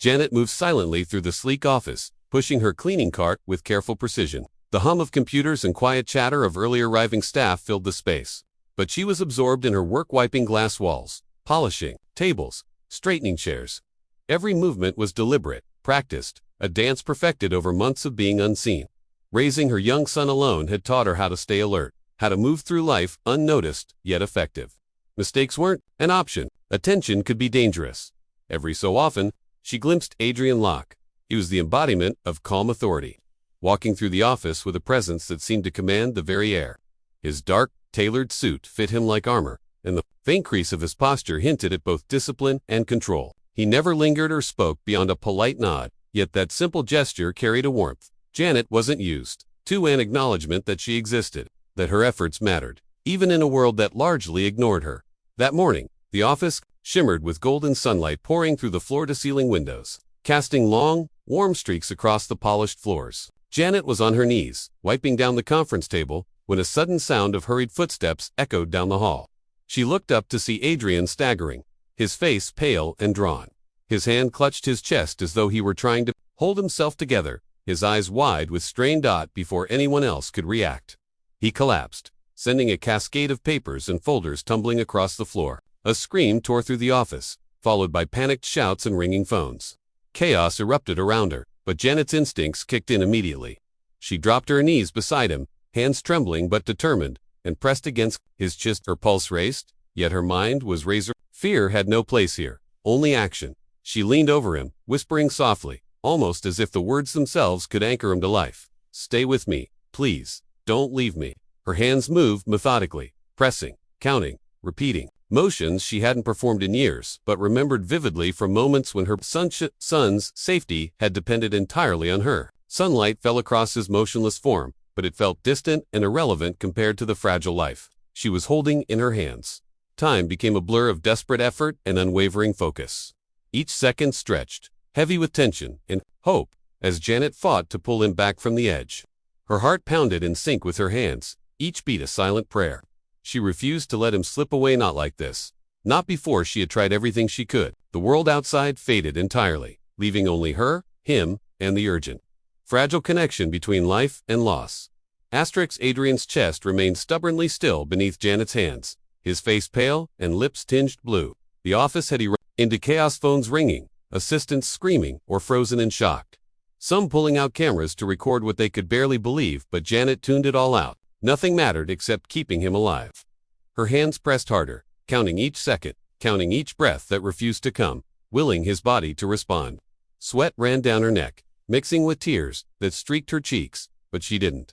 Janet moved silently through the sleek office, pushing her cleaning cart with careful precision. The hum of computers and quiet chatter of early arriving staff filled the space. But she was absorbed in her work, wiping glass walls, polishing tables, straightening chairs. Every movement was deliberate, practiced, a dance perfected over months of being unseen. Raising her young son alone had taught her how to stay alert, how to move through life unnoticed, yet effective. Mistakes weren't an option. Attention could be dangerous. Every so often, she glimpsed Adrian Locke. He was the embodiment of calm authority, walking through the office with a presence that seemed to command the very air. His dark, tailored suit fit him like armor, and the faint crease of his posture hinted at both discipline and control. He never lingered or spoke beyond a polite nod, yet that simple gesture carried a warmth. Janet wasn't used to an acknowledgement that she existed, that her efforts mattered, even in a world that largely ignored her. That morning, the office shimmered with golden sunlight pouring through the floor-to-ceiling windows, casting long, warm streaks across the polished floors. Janet was on her knees, wiping down the conference table, when a sudden sound of hurried footsteps echoed down the hall. She looked up to see Adrian staggering, his face pale and drawn. His hand clutched his chest as though he were trying to hold himself together, his eyes wide with strained doubt before anyone else could react. He collapsed, sending a cascade of papers and folders tumbling across the floor. A scream tore through the office, followed by panicked shouts and ringing phones. Chaos erupted around her, but Janet's instincts kicked in immediately. She dropped to her knees beside him, hands trembling but determined, and pressed against his chest. Her pulse raced, yet her mind was razor. Fear had no place here, only action. She leaned over him, whispering softly, almost as if the words themselves could anchor him to life. "Stay with me, please. Don't leave me." Her hands moved methodically, pressing, counting, repeating. Motions she hadn't performed in years, but remembered vividly from moments when her son's safety had depended entirely on her. Sunlight fell across his motionless form, but it felt distant and irrelevant compared to the fragile life she was holding in her hands. Time became a blur of desperate effort and unwavering focus. Each second stretched, heavy with tension and hope, as Janet fought to pull him back from the edge. Her heart pounded in sync with her hands, each beat a silent prayer. She refused to let him slip away, not like this. Not before she had tried everything she could. The world outside faded entirely, leaving only her, him, and the urgent, fragile connection between life and loss. Adrian's chest remained stubbornly still beneath Janet's hands, his face pale and lips tinged blue. The office had erupted into chaos, phones ringing, assistants screaming or frozen in shock. Some pulling out cameras to record what they could barely believe, but Janet tuned it all out. Nothing mattered except keeping him alive. Her hands pressed harder, counting each second, counting each breath that refused to come, willing his body to respond. Sweat ran down her neck, mixing with tears that streaked her cheeks, but she didn't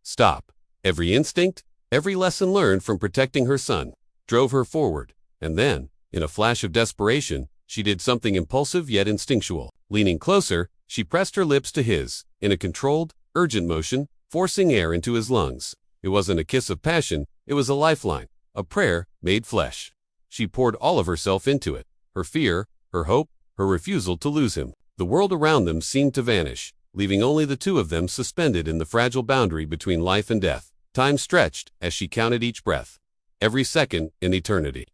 stop. Every instinct, every lesson learned from protecting her son, drove her forward, and then, in a flash of desperation, she did something impulsive yet instinctual. Leaning closer, she pressed her lips to his, in a controlled, urgent motion, forcing air into his lungs. It wasn't a kiss of passion, it was a lifeline, a prayer made flesh. She poured all of herself into it, her fear, her hope, her refusal to lose him. The world around them seemed to vanish, leaving only the two of them suspended in the fragile boundary between life and death. Time stretched as she counted each breath, every second an eternity.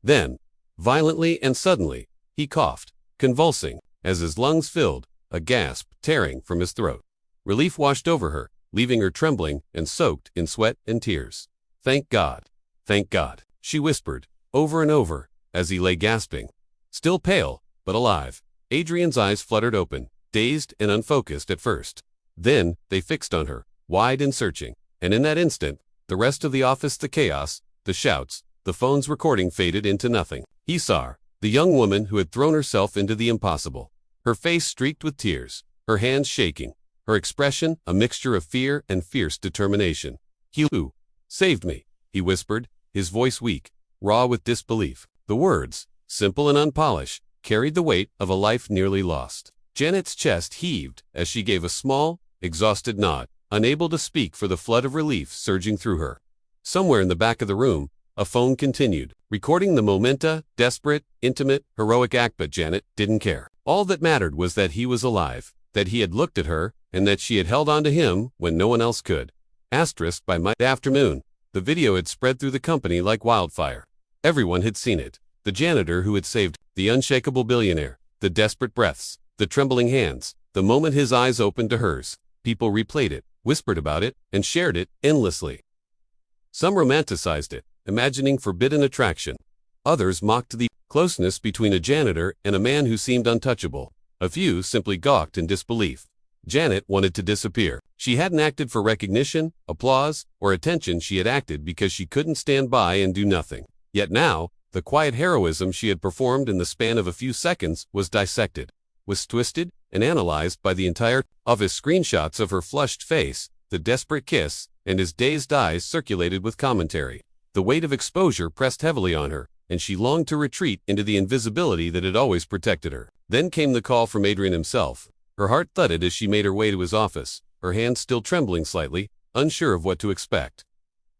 Then, violently and suddenly, he coughed, convulsing, as his lungs filled, a gasp tearing from his throat. Relief washed over her, leaving her trembling and soaked in sweat and tears. "Thank God. Thank God," she whispered, over and over, as he lay gasping. Still pale, but alive, Adrian's eyes fluttered open, dazed and unfocused at first. Then, they fixed on her, wide and searching, and in that instant, the rest of the office, the chaos, the shouts, the phones recording faded into nothing. He saw her, the young woman who had thrown herself into the impossible. Her face streaked with tears, her hands shaking, her expression a mixture of fear and fierce determination. "He who saved me," he whispered, his voice weak, raw with disbelief. The words, simple and unpolished, carried the weight of a life nearly lost. Janet's chest heaved as she gave a small, exhausted nod, unable to speak for the flood of relief surging through her. Somewhere in the back of the room, a phone continued, recording the momenta, desperate, intimate, heroic act, but Janet didn't care. All that mattered was that he was alive, that he had looked at her, and that she had held on to him when no one else could. By mid-afternoon, the video had spread through the company like wildfire. Everyone had seen it. The janitor who had saved, the unshakable billionaire, the desperate breaths, the trembling hands. The moment his eyes opened to hers, people replayed it, whispered about it, and shared it endlessly. Some romanticized it, imagining forbidden attraction. Others mocked the closeness between a janitor and a man who seemed untouchable. A few simply gawked in disbelief. Janet wanted to disappear. She hadn't acted for recognition, applause, or attention. She had acted because she couldn't stand by and do nothing. Yet now, the quiet heroism she had performed in the span of a few seconds was dissected, was twisted, and analyzed by the entire office. Screenshots of her flushed face, the desperate kiss, and his dazed eyes circulated with commentary. The weight of exposure pressed heavily on her, and she longed to retreat into the invisibility that had always protected her. Then came the call from Adrian himself. Her heart thudded as she made her way to his office, her hands still trembling slightly, unsure of what to expect.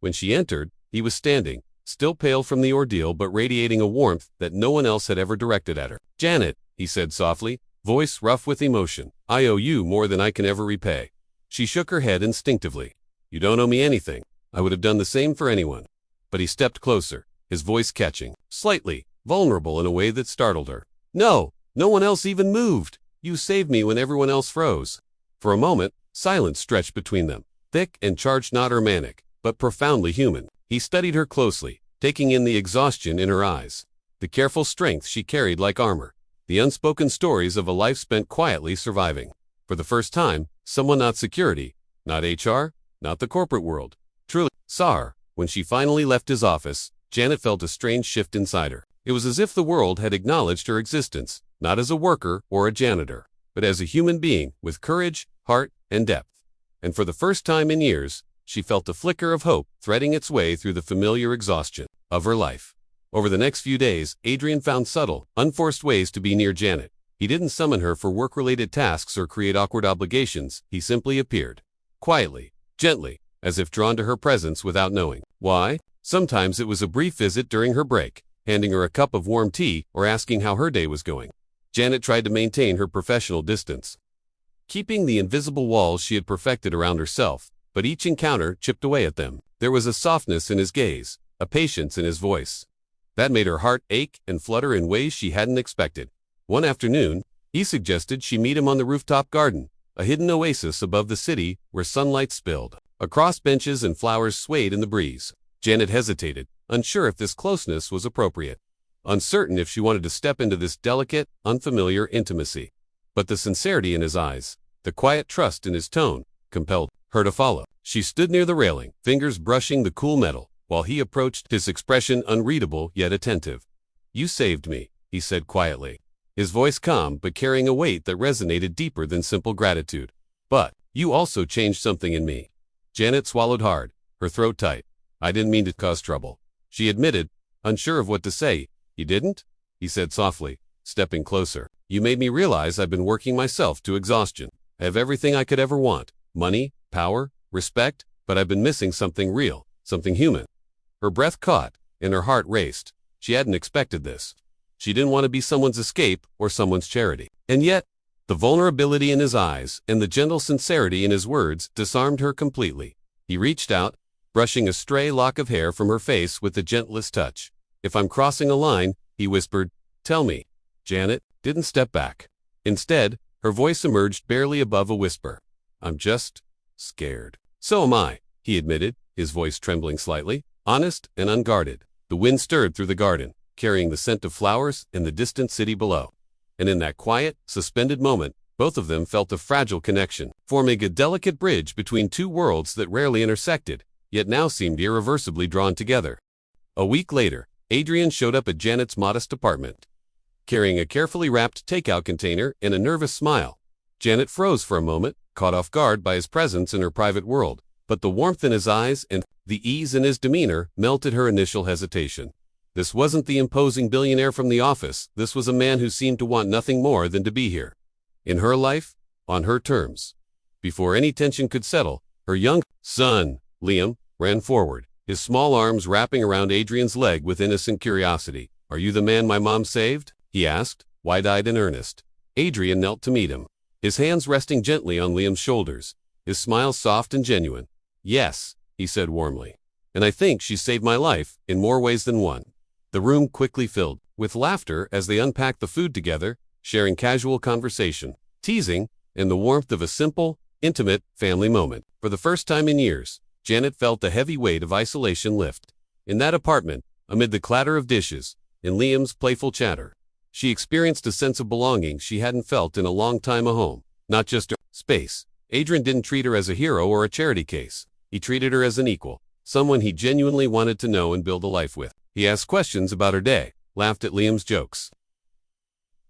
When she entered, he was standing, still pale from the ordeal but radiating a warmth that no one else had ever directed at her. "Janet," he said softly, voice rough with emotion, "I owe you more than I can ever repay." She shook her head instinctively. "You don't owe me anything. I would have done the same for anyone." But he stepped closer, his voice catching, slightly, vulnerable in a way that startled her. "No, no one else even moved. You saved me when everyone else froze." For a moment, silence stretched between them, thick and charged, not romantic, but profoundly human. He studied her closely, taking in the exhaustion in her eyes, the careful strength she carried like armor, the unspoken stories of a life spent quietly surviving. For the first time, someone not security, not HR, not the corporate world, truly saw her. When she finally left his office, Janet felt a strange shift inside her. It was as if the world had acknowledged her existence, not as a worker or a janitor, but as a human being with courage, heart, and depth. And for the first time in years, she felt a flicker of hope threading its way through the familiar exhaustion of her life. Over the next few days, Adrian found subtle, unforced ways to be near Janet. He didn't summon her for work-related tasks or create awkward obligations. He simply appeared, quietly, gently, as if drawn to her presence without knowing why. Sometimes it was a brief visit during her break, handing her a cup of warm tea or asking how her day was going. Janet tried to maintain her professional distance, keeping the invisible walls she had perfected around herself, but each encounter chipped away at them. There was a softness in his gaze, a patience in his voice, that made her heart ache and flutter in ways she hadn't expected. One afternoon, he suggested she meet him on the rooftop garden, a hidden oasis above the city where sunlight spilled across benches and flowers swayed in the breeze. Janet hesitated, unsure if this closeness was appropriate, uncertain if she wanted to step into this delicate, unfamiliar intimacy. But the sincerity in his eyes, the quiet trust in his tone, compelled her to follow. She stood near the railing, fingers brushing the cool metal, while he approached, his expression unreadable yet attentive. "You saved me," he said quietly, his voice calm but carrying a weight that resonated deeper than simple gratitude. "But you also changed something in me." Janet swallowed hard, her throat tight. "I didn't mean to cause trouble," she admitted, unsure of what to say. "You didn't?" he said softly, stepping closer. "You made me realize I've been working myself to exhaustion. I have everything I could ever want, money, power, respect, but I've been missing something real, something human." Her breath caught, and her heart raced. She hadn't expected this. She didn't want to be someone's escape or someone's charity. And yet, the vulnerability in his eyes and the gentle sincerity in his words disarmed her completely. He reached out, brushing a stray lock of hair from her face with the gentlest touch. "If I'm crossing a line," he whispered, "tell me." Janet didn't step back. Instead, her voice emerged barely above a whisper. "I'm just scared." "So am I," he admitted, his voice trembling slightly, honest and unguarded. The wind stirred through the garden, carrying the scent of flowers and the distant city below. And in that quiet, suspended moment, both of them felt a fragile connection, forming a delicate bridge between two worlds that rarely intersected, yet now seemed irreversibly drawn together. A week later, Adrian showed up at Janet's modest apartment, carrying a carefully wrapped takeout container and a nervous smile. Janet froze for a moment, caught off guard by his presence in her private world, but the warmth in his eyes and the ease in his demeanor melted her initial hesitation. This wasn't the imposing billionaire from the office. This was a man who seemed to want nothing more than to be here, in her life, on her terms. Before any tension could settle, her young son, Liam, ran forward, his small arms wrapping around Adrian's leg with innocent curiosity. "Are you the man my mom saved?" he asked, wide-eyed and earnest. Adrian knelt to meet him, his hands resting gently on Liam's shoulders, his smile soft and genuine. "Yes," he said warmly. "And I think she saved my life, in more ways than one." The room quickly filled with laughter as they unpacked the food together, sharing casual conversation, teasing, and the warmth of a simple, intimate, family moment. For the first time in years, Janet felt the heavy weight of isolation lift. In that apartment, amid the clatter of dishes and Liam's playful chatter, she experienced a sense of belonging she hadn't felt in a long time. A home, not just a space. Adrian didn't treat her as a hero or a charity case. He treated her as an equal, someone he genuinely wanted to know and build a life with. He asked questions about her day, laughed at Liam's jokes,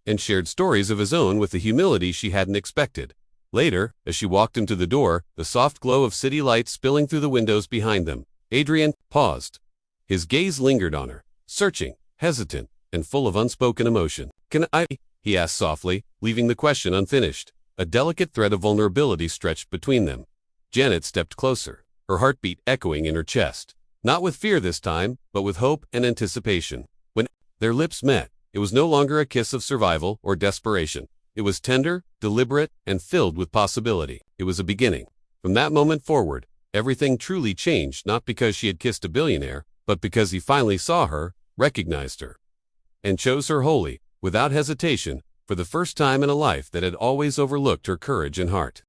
and shared stories of his own with a humility she hadn't expected. Later, as she walked him to the door, the soft glow of city lights spilling through the windows behind them, Adrian paused. His gaze lingered on her, searching, hesitant, and full of unspoken emotion. "Can I?" he asked softly, leaving the question unfinished. A delicate thread of vulnerability stretched between them. Janet stepped closer, her heartbeat echoing in her chest. Not with fear this time, but with hope and anticipation. When their lips met, it was no longer a kiss of survival or desperation. It was tender, deliberate, and filled with possibility. It was a beginning. From that moment forward, everything truly changed, not because she had kissed a billionaire, but because he finally saw her, recognized her, and chose her wholly, without hesitation, for the first time in a life that had always overlooked her courage and heart.